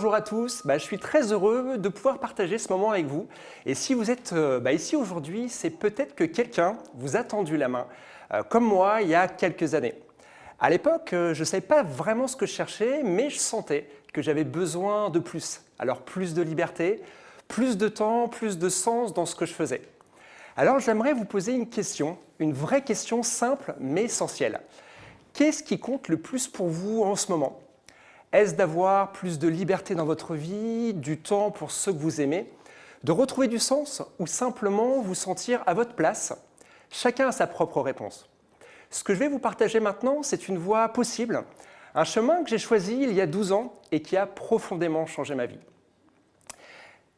bonjour à tous. Je suis très heureux de pouvoir partager ce moment avec vous. Et si vous êtes ici aujourd'hui, c'est peut-être que quelqu'un vous a tendu la main, comme moi il y a quelques années. À l'époque, je ne savais pas vraiment ce que je cherchais, mais je sentais que j'avais besoin de plus. Alors plus de liberté, plus de temps, plus de sens dans ce que je faisais. Alors j'aimerais vous poser une question, une vraie question simple mais essentielle. Qu'est-ce qui compte le plus pour vous en ce moment ? Est-ce d'avoir plus de liberté dans votre vie, du temps pour ceux que vous aimez, de retrouver du sens ou simplement vous sentir à votre place ? Chacun a sa propre réponse. Ce que je vais vous partager maintenant, c'est une voie possible, un chemin que j'ai choisi il y a 12 ans et qui a profondément changé ma vie.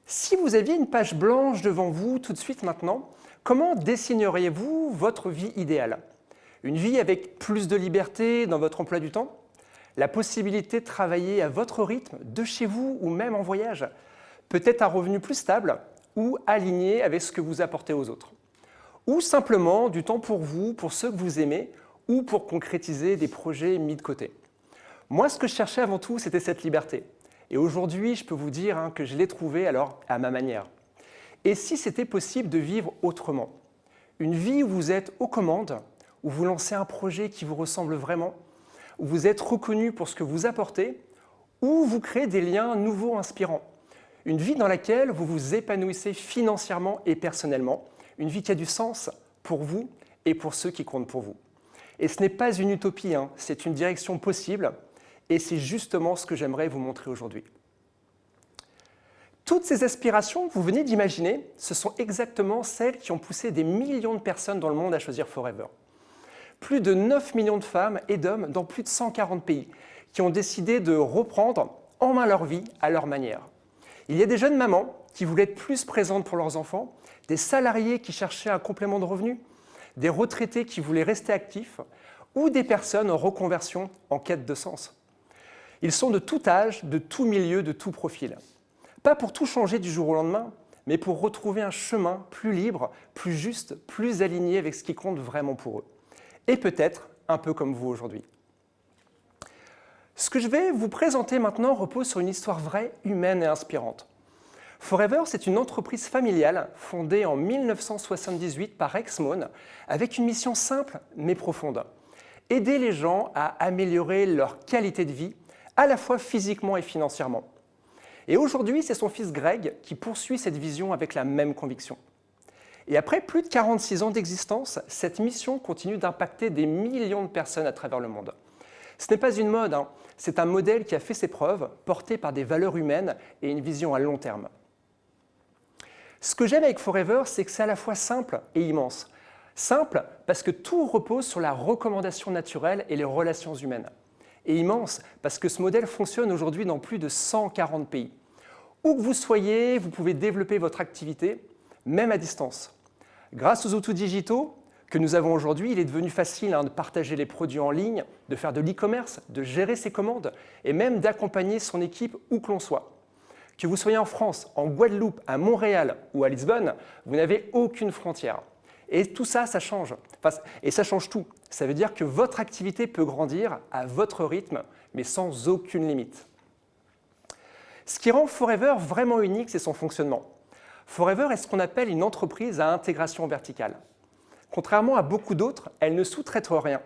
Si vous aviez une page blanche devant vous tout de suite maintenant, comment dessineriez-vous votre vie idéale ? Une vie avec plus de liberté dans votre emploi du temps ? La possibilité de travailler à votre rythme, de chez vous ou même en voyage ? Peut-être un revenu plus stable ou aligné avec ce que vous apportez aux autres ? Ou simplement du temps pour vous, pour ceux que vous aimez ou pour concrétiser des projets mis de côté ? Moi, ce que je cherchais avant tout, c'était cette liberté. Et aujourd'hui, je peux vous dire que je l'ai trouvée alors à ma manière. Et si c'était possible de vivre autrement ? Une vie où vous êtes aux commandes, où vous lancez un projet qui vous ressemble vraiment, où vous êtes reconnu pour ce que vous apportez, où vous créez des liens nouveaux inspirants. Une vie dans laquelle vous vous épanouissez financièrement et personnellement, une vie qui a du sens pour vous et pour ceux qui comptent pour vous. Et ce n'est pas une utopie, c'est une direction possible, et c'est justement ce que j'aimerais vous montrer aujourd'hui. Toutes ces aspirations que vous venez d'imaginer, ce sont exactement celles qui ont poussé des millions de personnes dans le monde à choisir Forever. Plus de 9 millions de femmes et d'hommes dans plus de 140 pays qui ont décidé de reprendre en main leur vie à leur manière. Il y a des jeunes mamans qui voulaient être plus présentes pour leurs enfants, des salariés qui cherchaient un complément de revenus, des retraités qui voulaient rester actifs ou des personnes en reconversion en quête de sens. Ils sont de tout âge, de tout milieu, de tout profil. Pas pour tout changer du jour au lendemain, mais pour retrouver un chemin plus libre, plus juste, plus aligné avec ce qui compte vraiment pour eux. Et peut-être un peu comme vous aujourd'hui. Ce que je vais vous présenter maintenant repose sur une histoire vraie, humaine et inspirante. Forever, c'est une entreprise familiale fondée en 1978 par Exmon avec une mission simple mais profonde. Aider les gens à améliorer leur qualité de vie, à la fois physiquement et financièrement. Et aujourd'hui, c'est son fils Greg qui poursuit cette vision avec la même conviction. Et après plus de 46 ans d'existence, cette mission continue d'impacter des millions de personnes à travers le monde. Ce n'est pas une mode, c'est un modèle qui a fait ses preuves, porté par des valeurs humaines et une vision à long terme. Ce que j'aime avec Forever, c'est que c'est à la fois simple et immense. Simple parce que tout repose sur la recommandation naturelle et les relations humaines. Et immense parce que ce modèle fonctionne aujourd'hui dans plus de 140 pays. Où que vous soyez, vous pouvez développer votre activité, même à distance. Grâce aux outils digitaux que nous avons aujourd'hui, il est devenu facile de partager les produits en ligne, de faire de l'e-commerce, de gérer ses commandes et même d'accompagner son équipe où que l'on soit. Que vous soyez en France, en Guadeloupe, à Montréal ou à Lisbonne, vous n'avez aucune frontière. Et tout ça, ça change. Et ça change tout. Ça veut dire que votre activité peut grandir à votre rythme, mais sans aucune limite. Ce qui rend Forever vraiment unique, c'est son fonctionnement. Forever est ce qu'on appelle une entreprise à intégration verticale. Contrairement à beaucoup d'autres, elle ne sous-traite rien.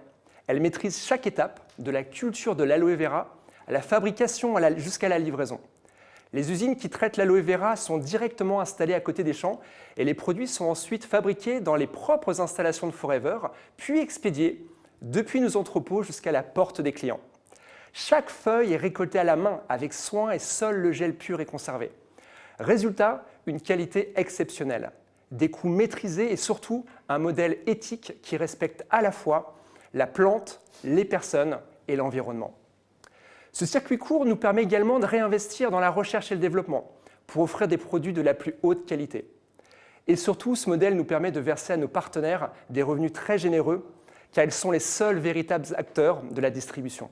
Elle maîtrise chaque étape, de la culture de l'aloe vera à la fabrication jusqu'à la livraison. Les usines qui traitent l'aloe vera sont directement installées à côté des champs et les produits sont ensuite fabriqués dans les propres installations de Forever, puis expédiés depuis nos entrepôts jusqu'à la porte des clients. Chaque feuille est récoltée à la main avec soin et seul le gel pur est conservé. Résultat, une qualité exceptionnelle, des coûts maîtrisés et surtout un modèle éthique qui respecte à la fois la plante, les personnes et l'environnement. Ce circuit court nous permet également de réinvestir dans la recherche et le développement pour offrir des produits de la plus haute qualité. Et surtout, ce modèle nous permet de verser à nos partenaires des revenus très généreux car ils sont les seuls véritables acteurs de la distribution.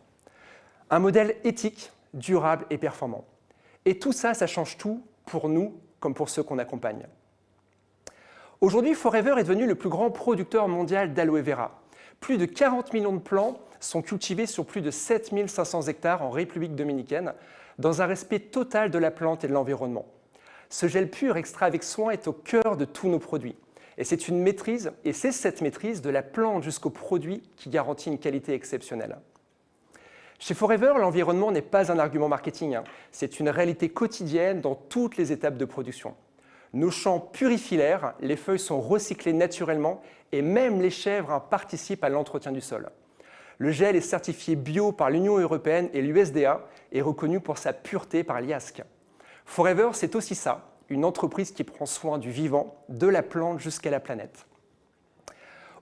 Un modèle éthique, durable et performant. Et tout ça, ça change tout pour nous comme pour ceux qu'on accompagne. Aujourd'hui, Forever est devenu le plus grand producteur mondial d'aloe vera. Plus de 40 millions de plants sont cultivés sur plus de 7500 hectares en République dominicaine, dans un respect total de la plante et de l'environnement. Ce gel pur extrait avec soin est au cœur de tous nos produits. Et c'est cette maîtrise de la plante jusqu'au produit qui garantit une qualité exceptionnelle. Chez Forever, l'environnement n'est pas un argument marketing, c'est une réalité quotidienne dans toutes les étapes de production. Nos champs purifient l'air, les feuilles sont recyclées naturellement et même les chèvres participent à l'entretien du sol. Le gel est certifié bio par l'Union européenne et l'USDA et reconnu pour sa pureté par l'IASC. Forever, c'est aussi ça, une entreprise qui prend soin du vivant, de la plante jusqu'à la planète.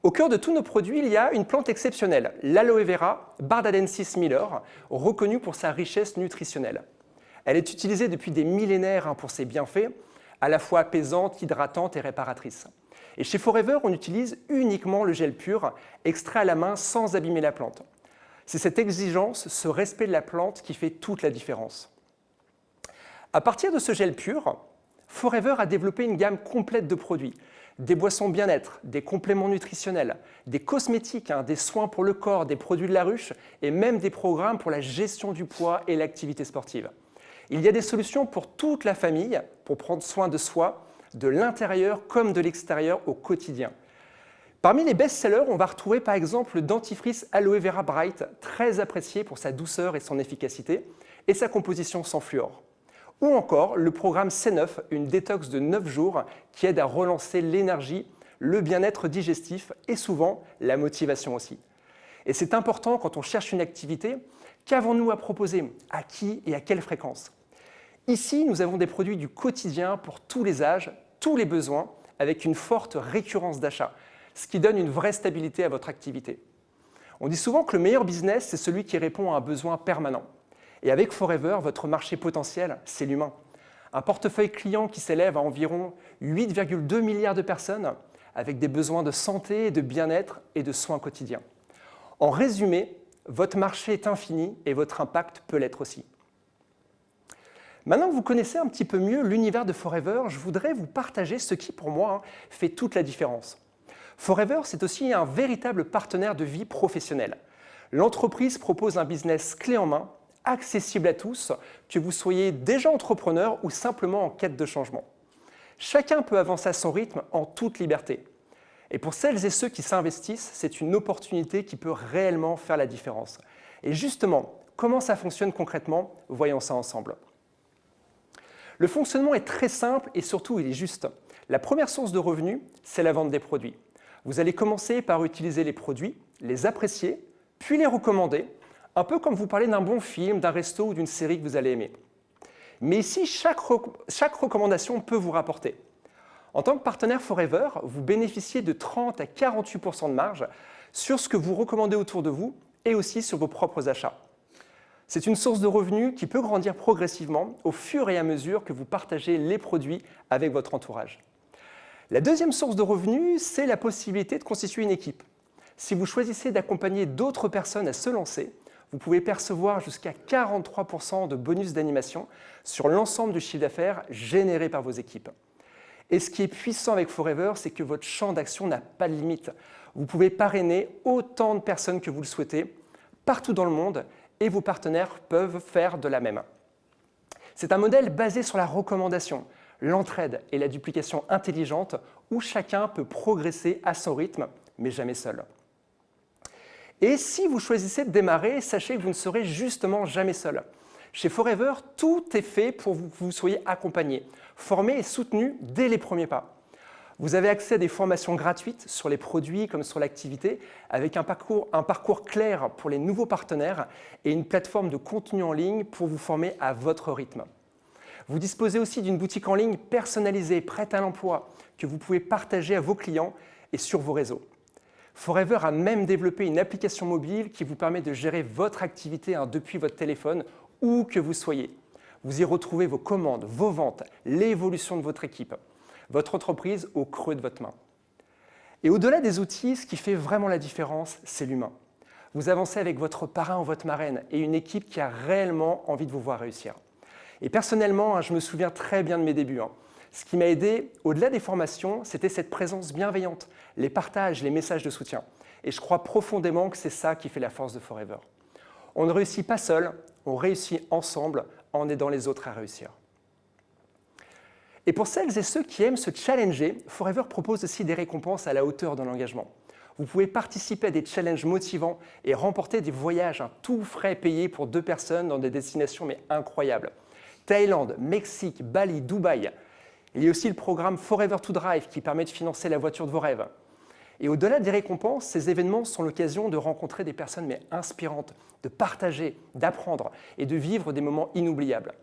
Au cœur de tous nos produits, il y a une plante exceptionnelle, l'aloe vera Bardadensis Miller, reconnue pour sa richesse nutritionnelle. Elle est utilisée depuis des millénaires pour ses bienfaits, à la fois apaisante, hydratante et réparatrice. Et chez Forever, on utilise uniquement le gel pur, extrait à la main sans abîmer la plante. C'est cette exigence, ce respect de la plante qui fait toute la différence. À partir de ce gel pur, Forever a développé une gamme complète de produits. Des boissons bien-être, des compléments nutritionnels, des cosmétiques, des soins pour le corps, des produits de la ruche et même des programmes pour la gestion du poids et l'activité sportive. Il y a des solutions pour toute la famille pour prendre soin de soi, de l'intérieur comme de l'extérieur au quotidien. Parmi les best-sellers, on va retrouver par exemple le dentifrice Aloe Vera Bright, très apprécié pour sa douceur et son efficacité, et sa composition sans fluor. Ou encore le programme C9, une détox de 9 jours qui aide à relancer l'énergie, le bien-être digestif et souvent la motivation aussi. Et c'est important quand on cherche une activité, qu'avons-nous à proposer, à qui et à quelle fréquence? Ici, nous avons des produits du quotidien pour tous les âges, tous les besoins, avec une forte récurrence d'achat, ce qui donne une vraie stabilité à votre activité. On dit souvent que le meilleur business, c'est celui qui répond à un besoin permanent. Et avec Forever, votre marché potentiel, c'est l'humain. Un portefeuille client qui s'élève à environ 8,2 milliards de personnes avec des besoins de santé, de bien-être et de soins quotidiens. En résumé, votre marché est infini et votre impact peut l'être aussi. Maintenant que vous connaissez un petit peu mieux l'univers de Forever, je voudrais vous partager ce qui, pour moi, fait toute la différence. Forever, c'est aussi un véritable partenaire de vie professionnelle. L'entreprise propose un business clé en main, accessible à tous, que vous soyez déjà entrepreneur ou simplement en quête de changement. Chacun peut avancer à son rythme en toute liberté. Et pour celles et ceux qui s'investissent, c'est une opportunité qui peut réellement faire la différence. Et justement, comment ça fonctionne concrètement? Voyons ça ensemble. Le fonctionnement est très simple et surtout il est juste. La première source de revenus, c'est la vente des produits. Vous allez commencer par utiliser les produits, les apprécier, puis les recommander, un peu comme vous parlez d'un bon film, d'un resto ou d'une série que vous allez aimer. Mais ici, chaque recommandation peut vous rapporter. En tant que partenaire Forever, vous bénéficiez de 30 à 48% de marge sur ce que vous recommandez autour de vous et aussi sur vos propres achats. C'est une source de revenus qui peut grandir progressivement au fur et à mesure que vous partagez les produits avec votre entourage. La deuxième source de revenus, c'est la possibilité de constituer une équipe. Si vous choisissez d'accompagner d'autres personnes à se lancer, vous pouvez percevoir jusqu'à 43% de bonus d'animation sur l'ensemble du chiffre d'affaires généré par vos équipes. Et ce qui est puissant avec Forever, c'est que votre champ d'action n'a pas de limite. Vous pouvez parrainer autant de personnes que vous le souhaitez, partout dans le monde, et vos partenaires peuvent faire de la même. C'est un modèle basé sur la recommandation, l'entraide et la duplication intelligente, où chacun peut progresser à son rythme, mais jamais seul. Et si vous choisissez de démarrer, sachez que vous ne serez justement jamais seul. Chez Forever, tout est fait pour que vous soyez accompagné, formé et soutenu dès les premiers pas. Vous avez accès à des formations gratuites sur les produits comme sur l'activité, avec un parcours clair pour les nouveaux partenaires et une plateforme de contenu en ligne pour vous former à votre rythme. Vous disposez aussi d'une boutique en ligne personnalisée, prête à l'emploi, que vous pouvez partager à vos clients et sur vos réseaux. Forever a même développé une application mobile qui vous permet de gérer votre activité depuis votre téléphone, où que vous soyez. Vous y retrouvez vos commandes, vos ventes, l'évolution de votre équipe, votre entreprise au creux de votre main. Et au-delà des outils, ce qui fait vraiment la différence, c'est l'humain. Vous avancez avec votre parrain ou votre marraine et une équipe qui a réellement envie de vous voir réussir. Et personnellement, je me souviens très bien de mes débuts. Ce qui m'a aidé, au-delà des formations, c'était cette présence bienveillante, les partages, les messages de soutien. Et je crois profondément que c'est ça qui fait la force de Forever. On ne réussit pas seul, on réussit ensemble en aidant les autres à réussir. Et pour celles et ceux qui aiment se challenger, Forever propose aussi des récompenses à la hauteur de l'engagement. Vous pouvez participer à des challenges motivants et remporter des voyages, tout frais payés pour 2 personnes dans des destinations mais incroyables. Thaïlande, Mexique, Bali, Dubaï. Il y a aussi le programme Forever to Drive qui permet de financer la voiture de vos rêves. Et au-delà des récompenses, ces événements sont l'occasion de rencontrer des personnes mais inspirantes, de partager, d'apprendre et de vivre des moments inoubliables.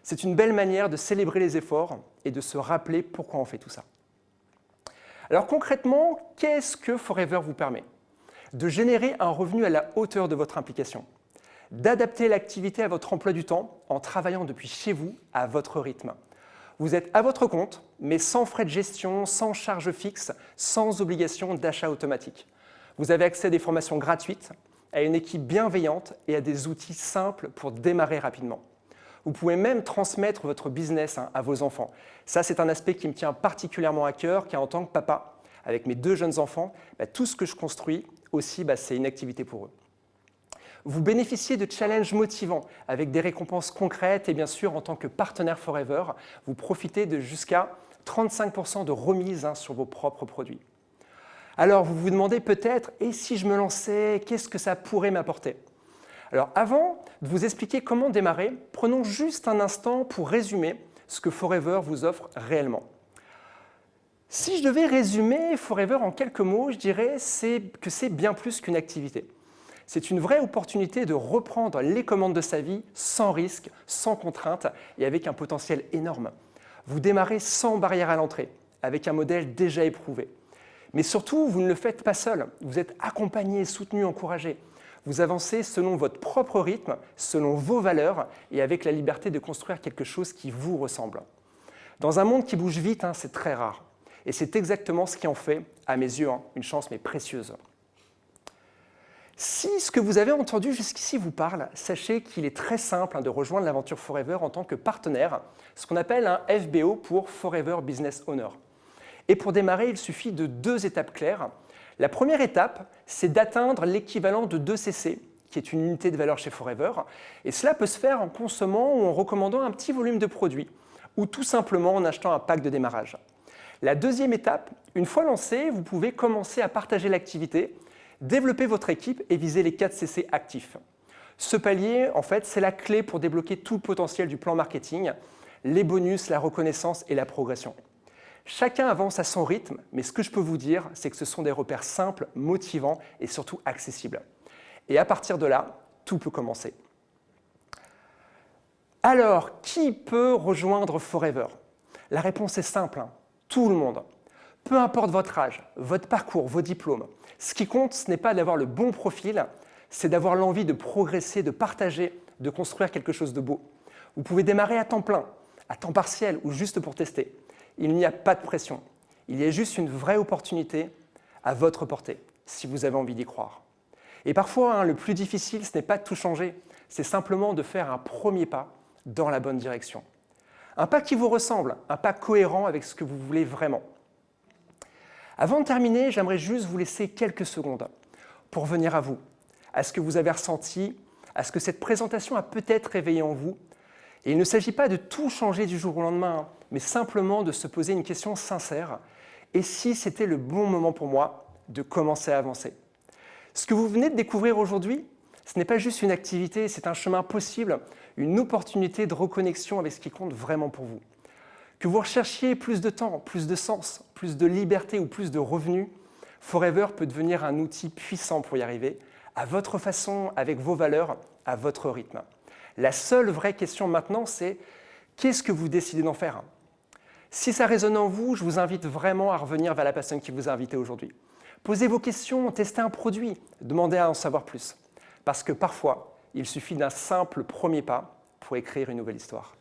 C'est une belle manière de célébrer les efforts et de se rappeler pourquoi on fait tout ça. Alors concrètement, qu'est-ce que Forever vous permet? De générer un revenu à la hauteur de votre implication, d'adapter l'activité à votre emploi du temps en travaillant depuis chez vous à votre rythme. Vous êtes à votre compte, mais sans frais de gestion, sans charges fixes, sans obligation d'achat automatique. Vous avez accès à des formations gratuites, à une équipe bienveillante et à des outils simples pour démarrer rapidement. Vous pouvez même transmettre votre business à vos enfants. Ça, c'est un aspect qui me tient particulièrement à cœur, car en tant que papa, avec mes 2 jeunes enfants, tout ce que je construis aussi, c'est une activité pour eux. Vous bénéficiez de challenges motivants avec des récompenses concrètes et bien sûr, en tant que partenaire Forever, vous profitez de jusqu'à 35% de remise sur vos propres produits. Alors, vous vous demandez peut-être, et si je me lançais, qu'est-ce que ça pourrait m'apporter? Alors, avant de vous expliquer comment démarrer, prenons juste un instant pour résumer ce que Forever vous offre réellement. Si je devais résumer Forever en quelques mots, je dirais que c'est bien plus qu'une activité. C'est une vraie opportunité de reprendre les commandes de sa vie sans risque, sans contrainte et avec un potentiel énorme. Vous démarrez sans barrière à l'entrée, avec un modèle déjà éprouvé. Mais surtout, vous ne le faites pas seul, vous êtes accompagné, soutenu, encouragé. Vous avancez selon votre propre rythme, selon vos valeurs et avec la liberté de construire quelque chose qui vous ressemble. Dans un monde qui bouge vite, c'est très rare. Et c'est exactement ce qui en fait, à mes yeux, une chance mais précieuse. Si ce que vous avez entendu jusqu'ici vous parle, sachez qu'il est très simple de rejoindre l'aventure Forever en tant que partenaire, ce qu'on appelle un FBO pour Forever Business Owner. Et pour démarrer, il suffit de 2 étapes claires. La première étape, c'est d'atteindre l'équivalent de 2 CC, qui est une unité de valeur chez Forever. Et cela peut se faire en consommant ou en recommandant un petit volume de produits, ou tout simplement en achetant un pack de démarrage. La deuxième étape, une fois lancé, vous pouvez commencer à partager l'activité, développer votre équipe et viser les 4 CC actifs. Ce palier, en fait, c'est la clé pour débloquer tout le potentiel du plan marketing, les bonus, la reconnaissance et la progression. Chacun avance à son rythme, mais ce que je peux vous dire, c'est que ce sont des repères simples, motivants et surtout accessibles. Et à partir de là, tout peut commencer. Alors, qui peut rejoindre Forever? La réponse est simple, tout le monde. Peu importe votre âge, votre parcours, vos diplômes. Ce qui compte, ce n'est pas d'avoir le bon profil, c'est d'avoir l'envie de progresser, de partager, de construire quelque chose de beau. Vous pouvez démarrer à temps plein, à temps partiel ou juste pour tester. Il n'y a pas de pression. Il y a juste une vraie opportunité à votre portée, si vous avez envie d'y croire. Et parfois, le plus difficile, ce n'est pas de tout changer, c'est simplement de faire un premier pas dans la bonne direction. Un pas qui vous ressemble, un pas cohérent avec ce que vous voulez vraiment. Avant de terminer, j'aimerais juste vous laisser quelques secondes pour venir à vous, à ce que vous avez ressenti, à ce que cette présentation a peut-être réveillé en vous. Et il ne s'agit pas de tout changer du jour au lendemain, mais simplement de se poser une question sincère. Et si c'était le bon moment pour moi de commencer à avancer? Ce que vous venez de découvrir aujourd'hui, ce n'est pas juste une activité, c'est un chemin possible, une opportunité de reconnexion avec ce qui compte vraiment pour vous. Que vous recherchiez plus de temps, plus de sens, plus de liberté ou plus de revenus, Forever peut devenir un outil puissant pour y arriver, à votre façon, avec vos valeurs, à votre rythme. La seule vraie question maintenant, c'est qu'est-ce que vous décidez d'en faire? Si ça résonne en vous, je vous invite vraiment à revenir vers la personne qui vous a invité aujourd'hui. Posez vos questions, testez un produit, demandez à en savoir plus. Parce que parfois, il suffit d'un simple premier pas pour écrire une nouvelle histoire.